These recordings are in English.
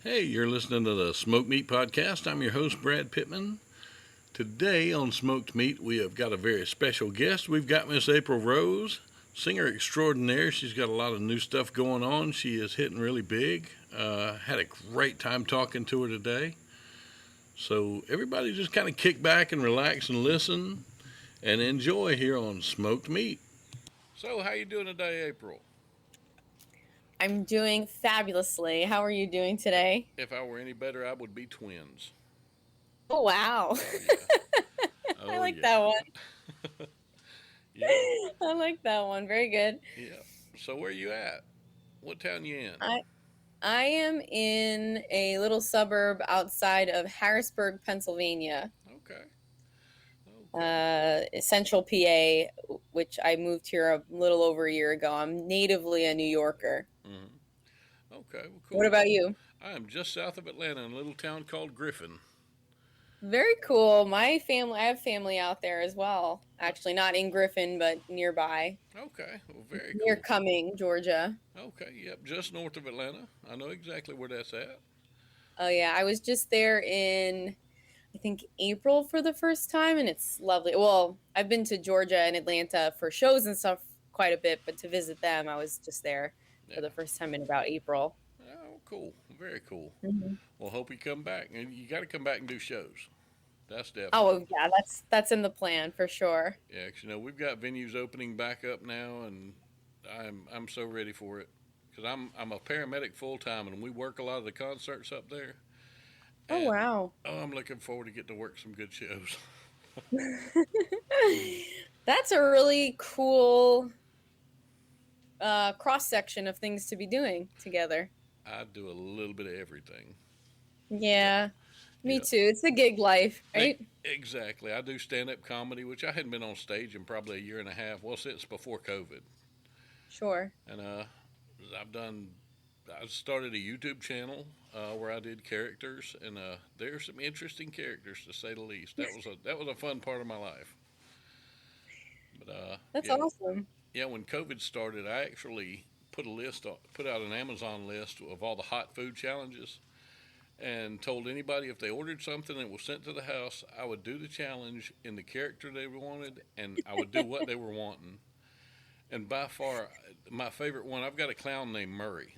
Hey, you're listening to the Smoked Meat Podcast. I'm your host, Brad Pittman. Today on Smoked Meat, we have got a very special guest. We've got Miss April Rose, singer extraordinaire. She's got a lot of new stuff going on. She is hitting really big. Had a great time talking to her today. So everybody just kind of kick back and relax and listen and enjoy here on Smoked Meat. So how you doing today, April? I'm doing fabulously. How are you doing today? If I were any better, I would be twins. Oh, wow. Oh yeah. I Oh like yeah. that one. Yep. I like that one. Very good. Yep. So where you at? What town you in? I I am in a little suburb outside of Harrisburg, Pennsylvania, Okay. Okay. Central PA, which I moved here a little over a year ago. I'm natively a New Yorker. Hmm. Okay. Well, What cool. about you? I am just south of Atlanta in a little town called Griffin. Very cool. I have family out there as well. Uh, Actually, not in Griffin, but nearby, okay. Well, very near cool. Cumming, Georgia. Okay. Yep. Just north of Atlanta. I know exactly where that's at. Oh yeah, I was just there in I think April for the first time, and it's lovely. Well, I've been to Georgia and Atlanta for shows and stuff quite a bit, but to visit them, I was just there for Yeah. the first time in about April. Oh, cool. Very cool. Hmm. Well, hope you come back, and you got to come back and do shows. That's definite. Oh yeah, that's in the plan for sure. Yeah, 'cause, we've got venues opening back up now, and I'm so ready for it. Because I'm a paramedic full time, and we work a lot of the concerts up there. Oh And wow, oh, I'm looking forward to get to work some good shows. that's a really cool cross section of things to be doing together. I do a little bit of everything. Yep. Yeah, me Yep. too. It's the gig life, E- right? Exactly. I do stand up comedy, which I hadn't been on stage in probably a year and a half. Well, since before COVID. Sure. And I've done. I started a YouTube channel where I did characters, and there are some interesting characters to say the least. That was a fun part of my life. But That's awesome. yeah. When COVID started, I actually put out an Amazon list of all the hot food challenges, and told anybody if they ordered something and it was sent to the house, I would do the challenge in the character they wanted, and I would do what they were wanting. And by far, my favorite one, I've got a clown named Murray,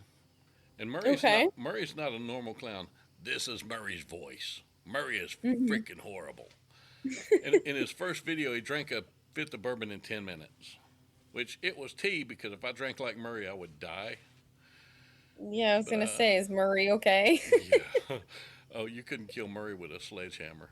and Okay. Murray's not a normal clown. This is Murray's voice. Murray is Hmm. freaking horrible. In his first video, he drank a fifth of bourbon in 10 minutes, which it was tea because if I drank like Murray, I would die. Yeah, I was But gonna say, is Murray okay? yeah. Oh, you couldn't kill Murray with a sledgehammer.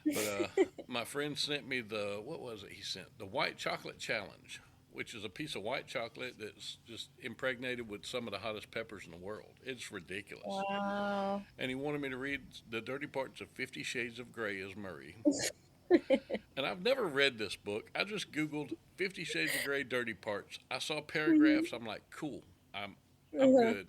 But my friend sent me what was it? He sent the white chocolate challenge, which is a piece of white chocolate that's just impregnated with some of the hottest peppers in the world. It's ridiculous. Wow. And he wanted me to read the dirty parts of 50 Shades of Grey as Murray. And I've never read this book. I just Googled 50 Shades of Grey dirty parts. I saw Mhm. paragraphs. I'm like, cool. I'm Uh-huh. good.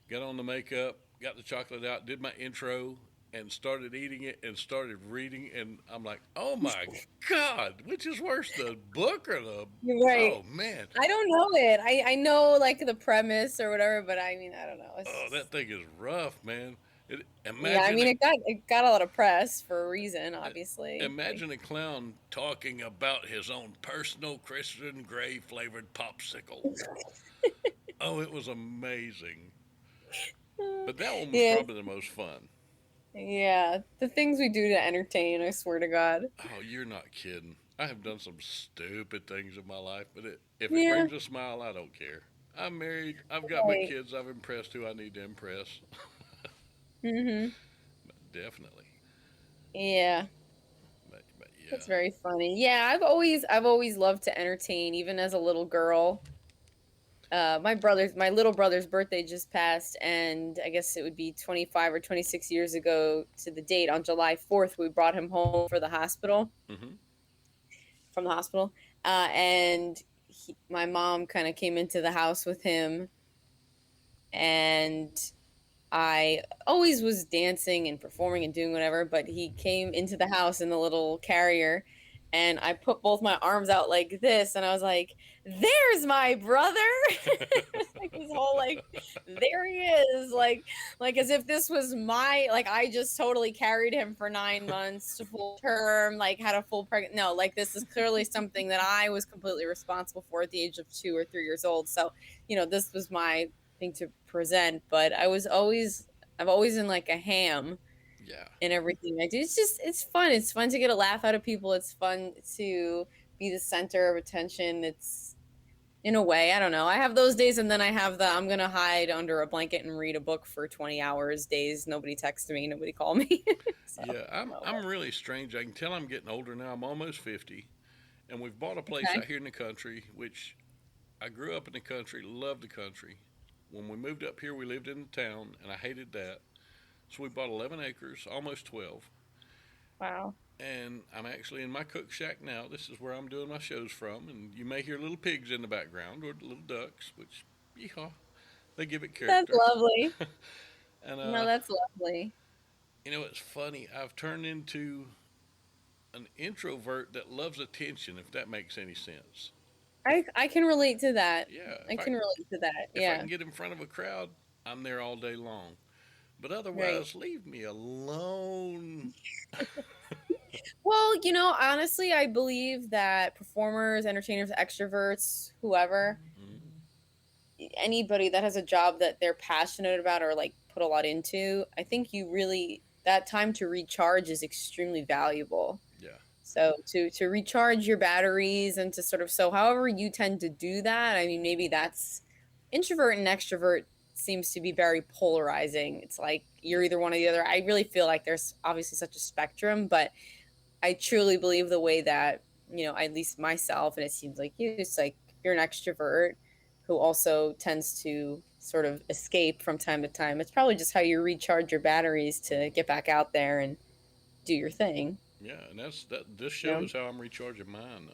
Got on the makeup, got the chocolate out, did my intro, and started eating it and started reading. And I'm like, oh my God, which is worse, the book or the. You're right. Oh man. I don't know it. I know like the premise or whatever, but I mean I don't know. It's Oh, that just thing is rough, man. yeah. I mean it got a lot of press for a reason, Uh, obviously. Like imagine a clown talking about his own personal Christian Grey flavored popsicle. Oh, it was amazing. But that one was yeah, probably the most fun. yeah. The things we do to entertain, I swear to God. Oh, you're not kidding. I have done some stupid things in my life, but if it Yeah. brings a smile, I don't care. I'm married. I've got my Right. kids. I've impressed who I need to impress. Mhm. Definitely. Yeah. But That's yeah. very funny. Yeah, I've always loved to entertain, even as a little girl. My little brother's birthday just passed, and I guess it would be 25 or 26 years ago to the date. On July 4th, we brought him home for the hospital Hmm. from the hospital, and my mom kind of came into the house with him, and I always was dancing and performing and doing whatever, but he came into the house in the little carrier, and I put both my arms out like this, and I was like, "There's my brother!" Like this whole like, there he is, like as if this was my like I just totally carried him for 9 months to full term, like had a full pregnant. No, like this is clearly something that I was completely responsible for at the age of 2 or 3 years old. So, this was my thing to present. But I've always been like a ham Yeah. in everything I do. It's fun. It's fun to get a laugh out of people. It's fun to be the center of attention. It's in a way, I don't know. I have those days, and then I have the I'm gonna hide under a blanket and read a book for 20 hours days. Nobody texts me, nobody call me. So Yeah, I'm no. I'm really strange. I can tell I'm getting older now. I'm almost 50, and we've bought a place Okay. out here in the country, which I grew up in the country, loved the country. When we moved up here, we lived in the town, and I hated that. So we bought 11 acres, almost 12, Wow. and I'm actually in my cook shack now. This is where I'm doing my shows from, and you may hear little pigs in the background or little ducks, which, yeehaw, they give it That's character. lovely. And No, that's lovely. it's funny. I've turned into an introvert that loves attention, if that makes any sense. I can relate to that. Yeah, I if I can relate to that. if I Yeah. can get in front of a crowd, I'm there all day long. But Right. otherwise, leave me alone. Well, honestly, I believe that performers, entertainers, extroverts, whoever, Mm, anybody that has a job that they're passionate about or like put a lot into, I think you really that time to recharge is extremely valuable. yeah, So to recharge your batteries and to sort of so however you tend to do that, I mean maybe that's introvert and extrovert seems to be very polarizing. It's like you're either one or the other. I really feel like there's obviously such a spectrum, but I truly believe the way that, at least myself, and it seems like you, it's like you're an extrovert who also tends to sort of escape from time to time. It's probably just how you recharge your batteries to get back out there and do your thing. yeah. And that's that. This You show know? is how I'm recharging mine.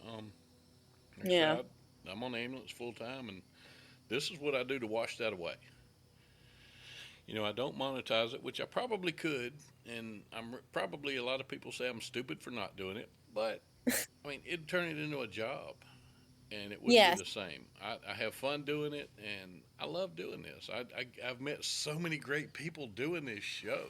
Like I Yeah. said, I'm on ambulance full time, and this is what I do to wash that away. I don't monetize it, which I probably could, and probably a lot of people say I'm stupid for not doing it, but I mean, it'd turn it into a job, and it wouldn't be Yes. the same. I have fun doing it, and I love doing this. I've met so many great people doing this show,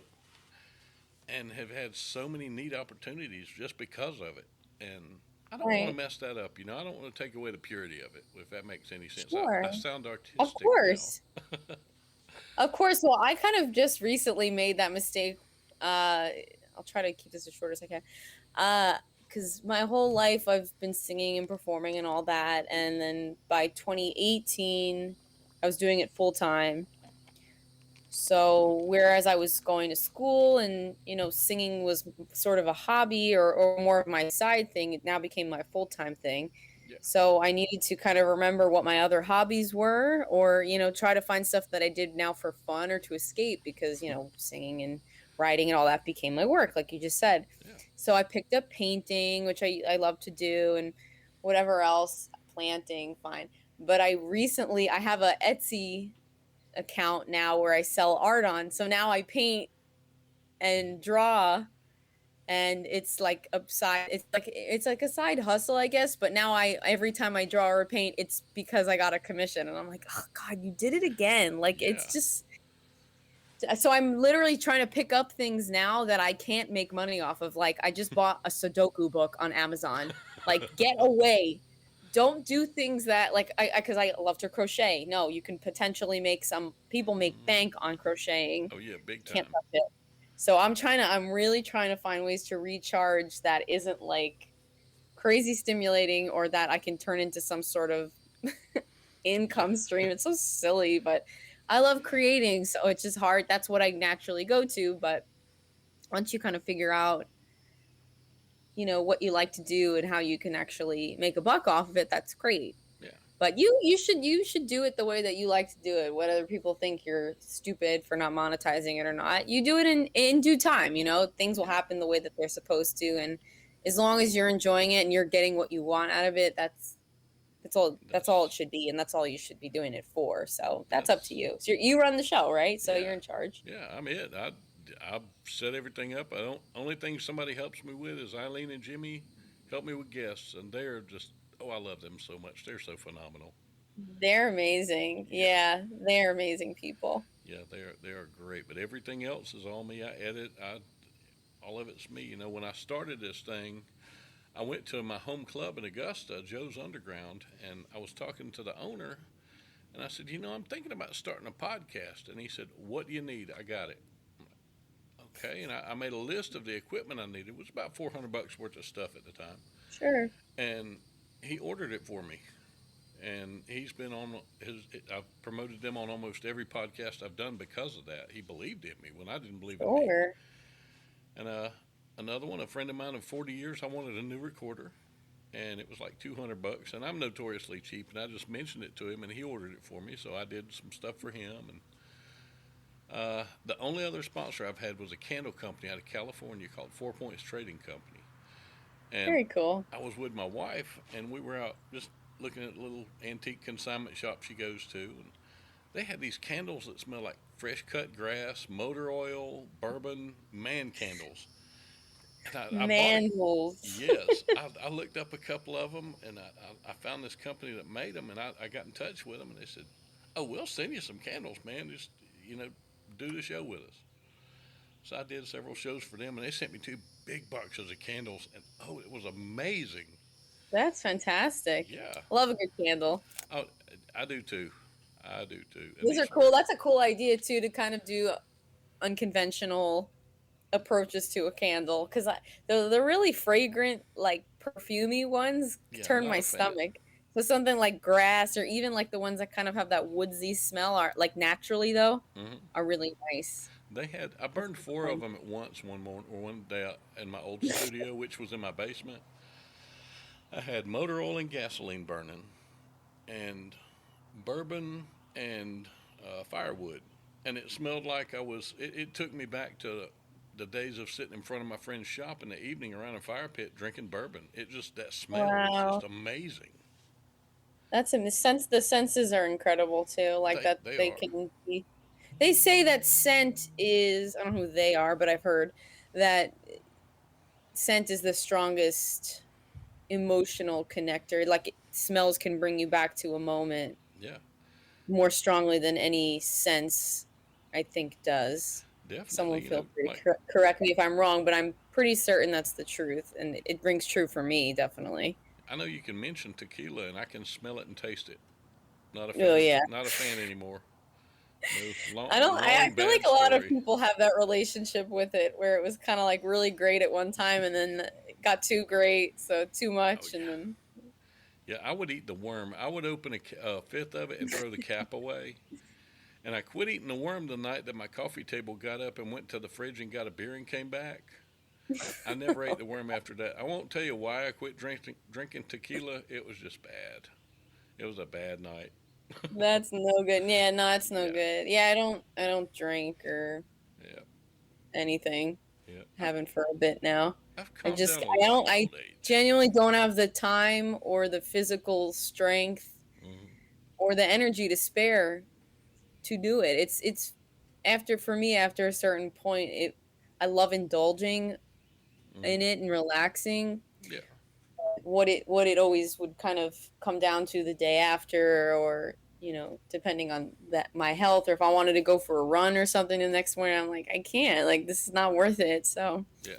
and have had so many neat opportunities just because of it. And I don't want to Right. mess that up. I don't want to take away the purity of it, if that makes any sense. I Sure. sound Of artistic now. course. Of course. Well, I kind of just recently made that mistake. I'll try to keep this as short as I can. Because my whole life I've been singing and performing and all that. And then by 2018, I was doing it full time. So whereas I was going to school and, singing was sort of a hobby or more of my side thing, it now became my full-time thing. Yeah. So I needed to kind of remember what my other hobbies were or, try to find stuff that I did now for fun or to escape because, singing and writing and all that became my work, like you just said. Yeah. So I picked up painting, which I love to do, and whatever else, planting, fine. But I have a Etsy account now where I sell art on. So now I paint and draw and it's like a side hustle, I guess, but now I every time I draw or paint it's because I got a commission and I'm like, "Oh god, you did it again." Like Yeah. it's just so I'm literally trying to pick up things now that I can't make money off of. Like I just bought a Sudoku book on Amazon. Like get away. Don't do things that like I because I love to crochet. No, you can potentially make some people make Mhm. bank on crocheting. Oh yeah, big Can't time. touch it. So I'm really trying to find ways to recharge that isn't like crazy stimulating or that I can turn into some sort of income stream. It's so silly, but I love creating, so it's just hard. That's what I naturally go to, but once you kind of figure out, what you like to do and how you can actually make a buck off of it, that's great. Yeah. But you should do it the way that you like to do it. Whether people think you're stupid for not monetizing it or not, you do it in due time. Things will Yeah. happen the way that they're supposed to, and as long as you're enjoying it and you're getting what you want out of it, that's all. That's all it That's should be, and that's all you should be doing it for. So that's up to that's you. So you run the show, right? So yeah. you're in charge. Yeah, I'm it. I set everything up. I don't. Only thing somebody helps me with is Eileen and Jimmy, help me with guests, and they're just, oh, I love them so much. They're so phenomenal. They're amazing. Yeah, Yeah, they're amazing people. yeah, they are great. But everything else is on me. I edit. All of it's me. When I started this thing, I went to my home club in Augusta, Joe's Underground, and I was talking to the owner, and I said, I'm thinking about starting a podcast. And he said, what do you need? I got it. Okay, and I made a list of the equipment I needed. It was about $400 worth of stuff at the time, Sure. and he ordered it for me. And he's been on his. I've promoted them on almost every podcast I've done because of that. He believed in me when I didn't believe in me. Sure. And another one, a friend of mine of 40 years, I wanted a new recorder, and it was like $200. And I'm notoriously cheap, and I just mentioned it to him, and he ordered it for me. So I did some stuff for him. And the only other sponsor I've had was a candle company out of California called 4 Points Trading Company. And Very cool. I was with my wife, and we were out just looking at a little antique consignment shop she goes to, and they had these candles that smell like fresh cut grass, motor oil, bourbon, man candles. And I bought it. Manholes. Yes, I looked up a couple of them, and I found this company that made them, and I got in touch with them, and they said, "Oh, we'll send you some candles, man. Just do the show with us." So I did several shows for them, and they sent me 2 big boxes of candles, and oh, it was amazing. That's fantastic. Yeah. I love a good candle. Oh, I do too. I do too. And Those are these cool. work. That's a cool idea too, to kind of do unconventional approaches to a candle, because the really fragrant, like perfumey ones Yeah, I'm turn not my a fan. stomach. So something like grass, or even like the ones that kind of have that woodsy smell, are like naturally though, Hmm. are really nice. I That's burned a good 4 of point. them at once one morning or one day out in my old studio, which was in my basement. I had motor oil and gasoline burning, and bourbon and firewood, and it smelled like I was. It took me back to the days of sitting in front of my friend's shop in the evening around a fire pit drinking bourbon. It just that smell was just Wow. amazing. That's in the sense, the senses are incredible too. Like that They they are. can be, they say that scent is, I don't know who they are, but I've heard that scent is the strongest emotional connector. Like smells can bring you back to a moment Yeah, more strongly than any sense, I think, does. definitely. Someone feel free to Like correct me if I'm wrong, but I'm pretty certain that's the truth, and it rings true for me, definitely. I know you can mention tequila and I can smell it and taste it. Not a Oh fan. yeah. Not a fan anymore. No, long, I don't. I long feel like bad a lot of story. people have that relationship with it, where it was kind of like really great at one time, and then it got too great, so too Oh much, and yeah, then yeah. I would eat the worm. I would open a fifth of it and throw the cap away. And I quit eating the worm the night that my coffee table got up and went to the fridge and got a beer and came back. I never ate the worm after that. I won't tell you why I quit drinking tequila. It was just bad. It was a bad night. that's no good. Yeah, no, it's no Yeah, good. Yeah, I don't drink or yeah, anything. yeah. Haven't for a bit now. I've I calmed just down a I lot don't with I old age. genuinely don't have the time or the physical strength Hmm. or the energy to spare to do it. It's after, for me, after a certain point, it I love indulging Hmm. in it and relaxing. Yeah, What it always would kind of come down to the day after, or depending on that my health, or if I wanted to go for a run or something the next morning, I'm like, I can't, like, this is not worth it. So yeah,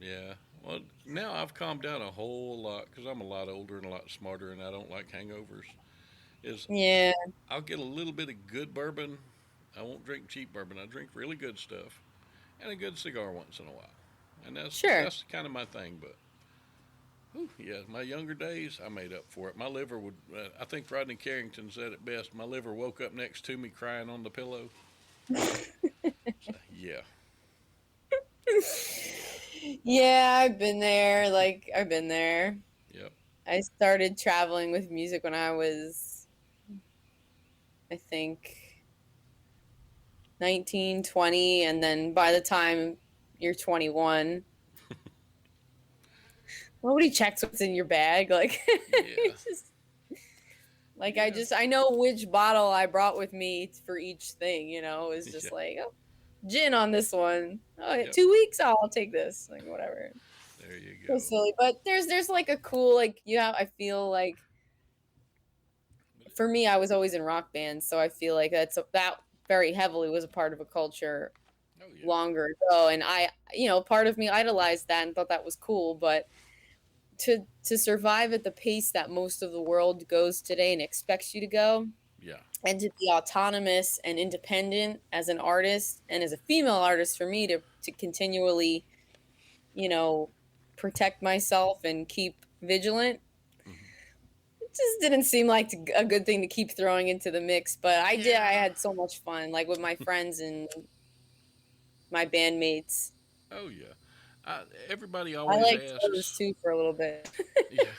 yeah. Well, now I've calmed down a whole lot because I'm a lot older and a lot smarter, and I don't like hangovers. Is yeah, I'll get a little bit of good bourbon. I won't drink cheap bourbon. I drink really good stuff, and a good cigar once in a while. And sure. that's kind of my thing. But whew, yeah, my younger days, I made up for it. My liver would. I think Rodney Carrington said it best. My liver woke up next to me crying on the pillow. So, yeah, yeah, Yeah, I've been there. Like, I've been there. yep. I started traveling with music when I was, I think, 19, 20, and then by the time you're 21, nobody checks what's in your bag. Like, Yeah, it's just like, yeah, I know which bottle I brought with me for each thing. It was yeah, just like, oh, gin on this one. Oh, yeah, yep. 2 weeks. Oh, I'll take this. Like, whatever. There you So go. silly, but there's like a cool like I feel like for me, I was always in rock bands, so I feel like that very heavily was a part of a culture Oh yeah. longer ago, and part of me idolized that and thought that was cool, but to survive at the pace that most of the world goes today and expects you to go, Yeah. and to be autonomous and independent as an artist and as a female artist, for me to continually, you know, protect myself and keep vigilant, Hmm. it just didn't seem like a good thing to keep throwing into the mix. But I did. I Yeah. had so much fun, like with my friends and my bandmates. Oh yeah. Everybody I always liked those asks. too for a little bit. Yeah.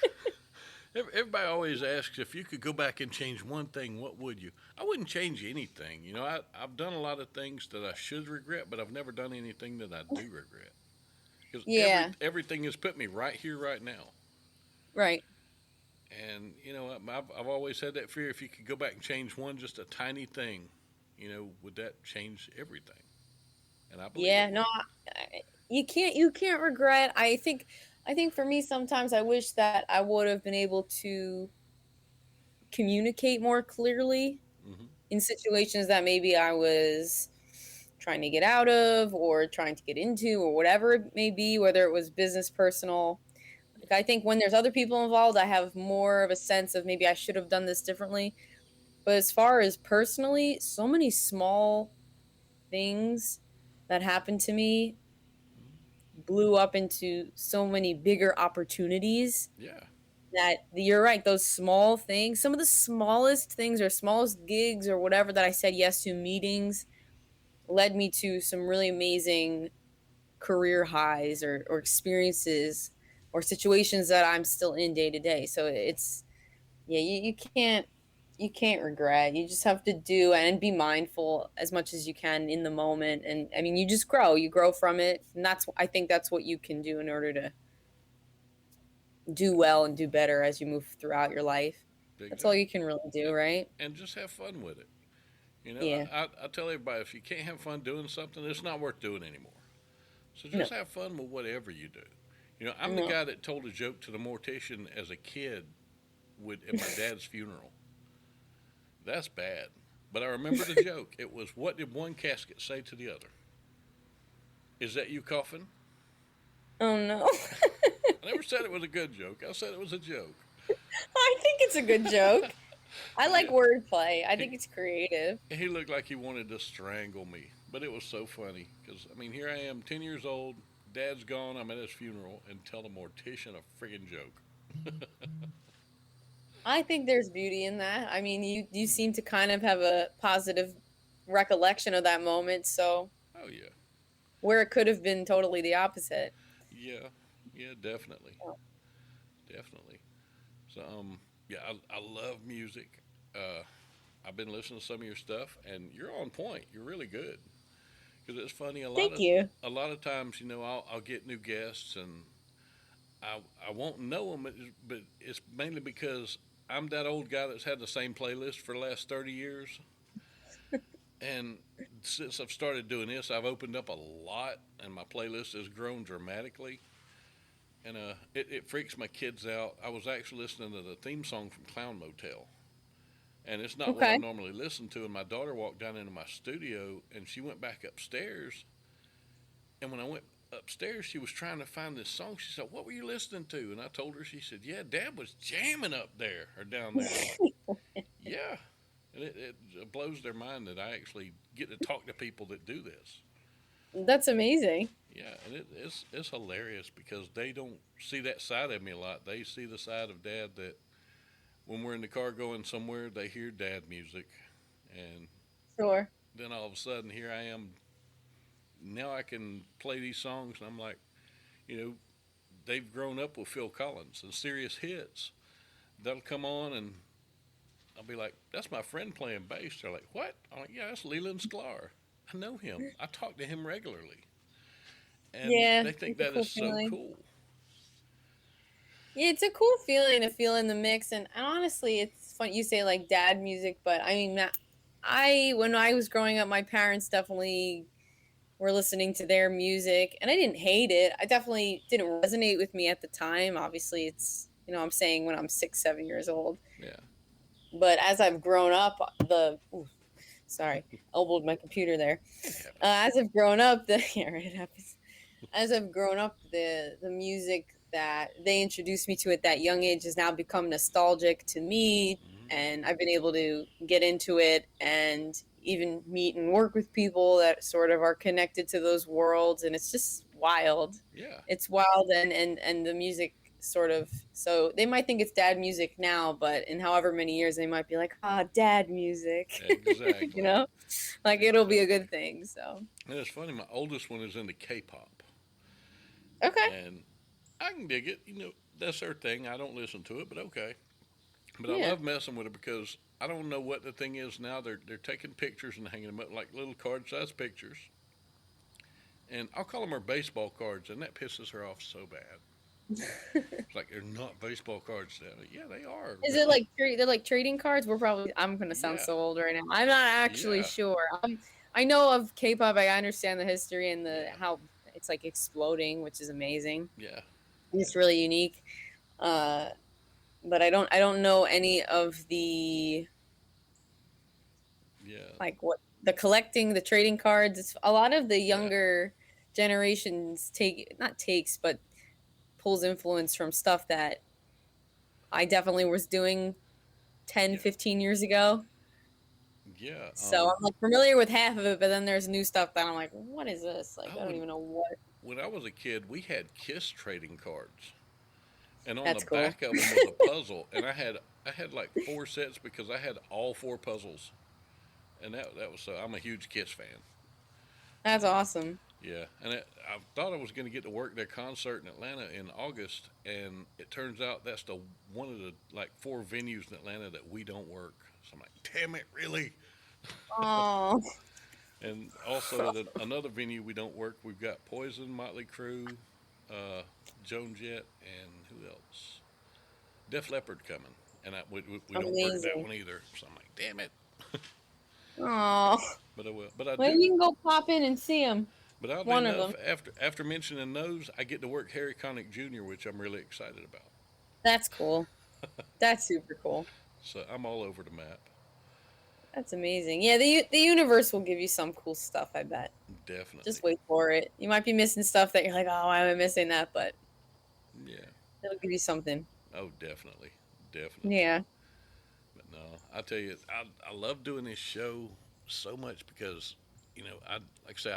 Everybody always asks if you could go back and change one thing, what would you? I wouldn't change anything. I've done a lot of things that I should regret, but I've never done anything that I do regret. Because Yeah, everything has put me right here, right now. right. And I've always had that fear. If you could go back and change one, just a tiny thing, would that change everything? And I believe it Yeah, no, would. you can't regret. I think for me sometimes I wish that I would have been able to communicate more clearly Hmm. in situations that maybe I was trying to get out of or trying to get into or whatever it may be, whether it was business, personal. Like I think when there's other people involved, I have more of a sense of maybe I should have done this differently. But as far as personally, so many small things that happened to me blew up into so many bigger opportunities Yeah. that you're right, those small things, some of the smallest things or smallest gigs or whatever that I said yes to, meetings, led me to some really amazing career highs or experiences or situations that I'm still in day to day. So it's yeah, you can't regret. You just have to do and be mindful as much as you can in the moment. And I mean, you just grow. You grow from it. And I think that's what you can do in order to do well and do better as you move throughout your life. That's all you Exactly. can really do, And, right? and just have fun with it. Yeah. I tell everybody if you can't have fun doing something, it's not worth doing anymore. So No. just have fun with whatever you do. I'm the No. guy that told a joke to the mortician as a kid at my dad's funeral. That's bad. But I remember the joke. It was, what did one casket say to the other? Is that you coughing? Oh no. I never said it was a good joke. I said it was a joke. I think it's a good joke. I And like wordplay. I he, think it's creative. he looked like he wanted to strangle me. But it was so funny because, I mean, here I am, 10 years old. Dad's gone. I'm at his funeral and tell the mortician a friggin' joke. I think there's beauty in that. I mean, you seem to kind of have a positive recollection of that moment, so Oh, yeah. where it could have been totally the opposite. Yeah. Yeah, definitely. Oh, Definitely. So, yeah, I love music. Uh, I've been listening to some of your stuff, and you're on point. You're really good. Because it's funny, thank you. a lot of times, I'll get new guests, and I won't know them, but it's mainly because I'm that old guy that's had the same playlist for the last 30 years, and since I've started doing this, I've opened up a lot, and my playlist has grown dramatically. And it freaks my kids out. I was actually listening to the theme song from Clown Motel, and it's not what I Okay. normally listen to. And my daughter walked down into my studio, and she went back upstairs. And when I went upstairs, she was trying to find this song. She said, "What were you listening to?" And I told her. She said, "Yeah, Dad was jamming up there or down there." I'm like, "Yeah," and it blows their mind that I actually get to talk to people that do this. That's amazing. Yeah, and it's hilarious because they don't see that side of me a lot. They see the side of Dad that when we're in the car going somewhere, they hear Dad music, and Sure. then all of a sudden here I am. Now I can play these songs, and I'm like, you know, they've grown up with Phil Collins and serious hits. They'll come on, and I'll be like, "That's my friend playing bass." They're like, "What?" I'm like, "Yeah, that's Leland Sklar. I know him. I talk to him regularly." And Yeah, they think it's a that is cool so feeling. cool. Yeah, it's a cool feeling to feel in the mix, and honestly, it's fun. You say like dad music, but I mean, when I was growing up, my parents definitely were listening to their music, and I didn't hate it. I definitely didn't resonate with me at the time. Obviously, it's, I'm saying when I'm 6, 7 years old. Yeah. But as I've grown up, sorry, elbowed my computer there. As I've grown up, yeah, right, it happens. As I've grown up, the music that they introduced me to at that young age has now become nostalgic to me, and I've been able to get into it and even meet and work with people that sort of are connected to those worlds, and it's just wild. Yeah. It's wild, and the music sort of, so they might think it's dad music now, but in however many years they might be like, dad music. Exactly. Like it'll be a good thing. So And it's funny, my oldest one is into K-pop. okay. And I can dig it. That's their thing. I don't listen to it, but okay. But I Yeah. love messing with it because I don't know what the thing is now. They're taking pictures and hanging them up like little card-sized pictures. And I'll call them her baseball cards, and that pisses her off so bad. It's like they're not baseball cards. Yeah, they are. Is it like they're like trading cards? I'm gonna sound Yeah. so old right now. I'm not actually Yeah. sure. I know of K-pop. I understand the history and Yeah. how it's like exploding, which is amazing. Yeah. It's really unique. But I don't know any of the, Yeah. like, what the collecting, the trading cards. It's a lot of the Yeah. younger generations but pulls influence from stuff that I definitely was doing 10, Yeah. 15 years ago. Yeah. So I'm like familiar with half of it, but then there's new stuff that I'm like, what is this? Like, I don't when, even know what. when I was a kid, we had Kiss trading cards. And on the That's cool. back of them was a puzzle, and I had like 4 sets because I had all 4 puzzles, and that was so. I'm a huge Kiss fan. That's awesome. Yeah, and I thought I was going to get to work their concert in Atlanta in August, and it turns out that's the one of the like 4 venues in Atlanta that we don't work. So I'm like, damn it, really? Oh, And also another venue we don't work. We've got Poison, Motley Crue, Joan Jett, and who else? Def Leppard coming, and we don't work that amazing. one either. So I'm like, damn it. Oh, But I will. But I well, do. you can go pop in and see them. But oddly One of enough, them. after mentioning those, I get to work Harry Connick Jr., which I'm really excited about. That's cool. That's super cool. So I'm all over the map. That's amazing. Yeah, the universe will give you some cool stuff, I bet. Definitely. Just wait for it. You might be missing stuff that you're like, oh, why am I missing that? But Yeah. it'll give you something. Oh, definitely. Definitely. Yeah. But no, I tell you, I love doing this show so much because, I like I say,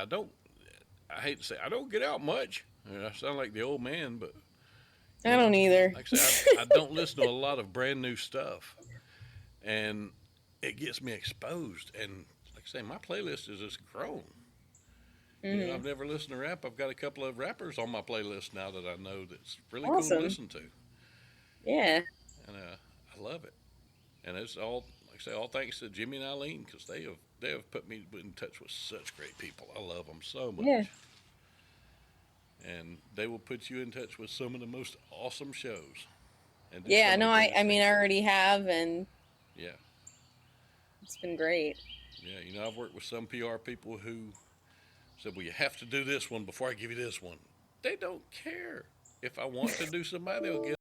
I hate to say, I don't get out much. I sound like the old man, but I don't either. like I say, I don't listen to a lot of brand new stuff, and it gets me exposed. And like I say, my playlist is just grown. Mm-hmm. I've never listened to rap. I've got a couple of rappers on my playlist now that I know that's really cool Awesome. to listen to, Yeah. and I love it. And it's all, like I say, all thanks to Jimmy and Eileen because they have put me in touch with such great people. I love them so much. Yeah. And they will put you in touch with some of the most awesome shows. And Yeah, no, I mean, I already have, and yeah, it's been great. yeah. I've worked with some PR people who said, "Well, you have to do this one before I give you this one." They don't care. If I want to do somebody, they'll get.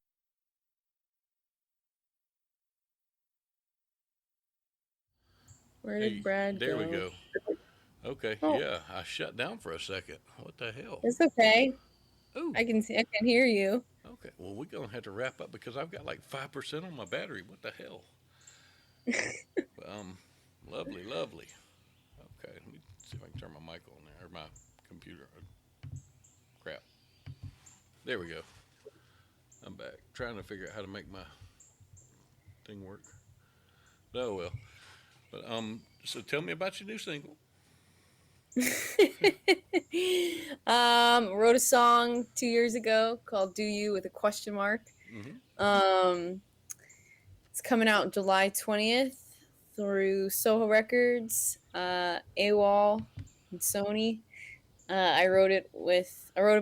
Where did Brad there go? we go. Okay, Oh. yeah, I shut down for a second. What the hell? It's okay. Ooh. I can hear you. Okay, well, we're going to have to wrap up because I've got like 5% on my battery. What the hell? Lovely, lovely. Okay, let me see if I can turn my mic on there, or my computer. Crap. There we go. I'm back. Trying to figure out how to make my thing work. Oh, well. But, so tell me about your new single. Wrote a song 2 years ago called "Do You" with a question mark. Mm-hmm. It's coming out July 20th through Soho Records, AWOL, and Sony. I wrote it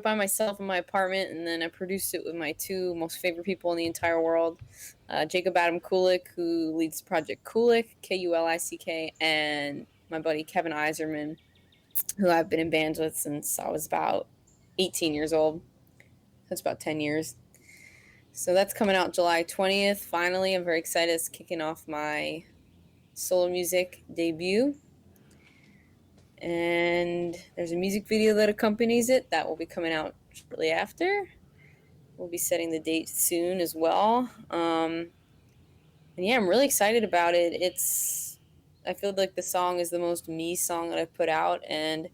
by myself in my apartment, and then I produced it with my 2 most favorite people in the entire world, Jacob Adam Kulik, who leads Project Kulik, Kulick, and my buddy Kevin Iserman. who I've been in bands with since I was about 18 years old. That's about 10 years. So that's coming out July 20th. Finally, I'm very excited. It's kicking off my solo music debut. And there's a music video that accompanies it that will be coming out shortly after. We'll be setting the date soon as well. And yeah, I'm really excited about it. I feel like the song is the most me song that I've put out, and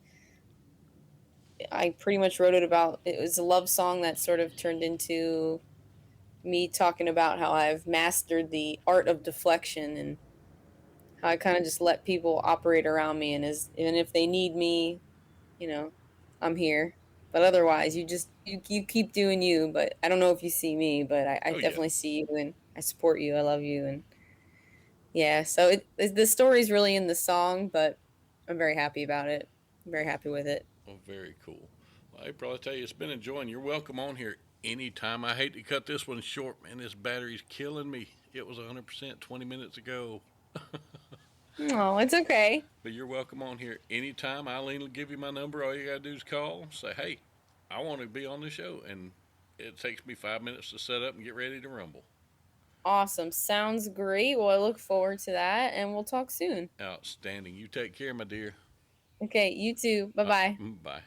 I pretty much wrote it was a love song that sort of turned into me talking about how I've mastered the art of deflection and how I kind of just let people operate around me, and if they need me, you know, I'm here. But otherwise, you keep doing you. But I don't know if you see me, but I Oh yeah. definitely see you, and I support you. I love you, and yeah. So the story's really in the song, but I'm very happy about it. I'm very happy with it. Oh, very cool. Well, April, I tell you, it's been enjoying. You're welcome on here anytime. I hate to cut this one short, man. This battery's killing me. It was 100% 20 minutes ago. Oh, it's okay. But you're welcome on here anytime. Eileen will give you my number. All you got to do is call, say, hey, I want to be on the show. And it takes me 5 minutes to set up and get ready to rumble. Awesome. Sounds great. Well, I look forward to that, and we'll talk soon. Outstanding. You take care, my dear. Okay, you too. Bye bye. Bye.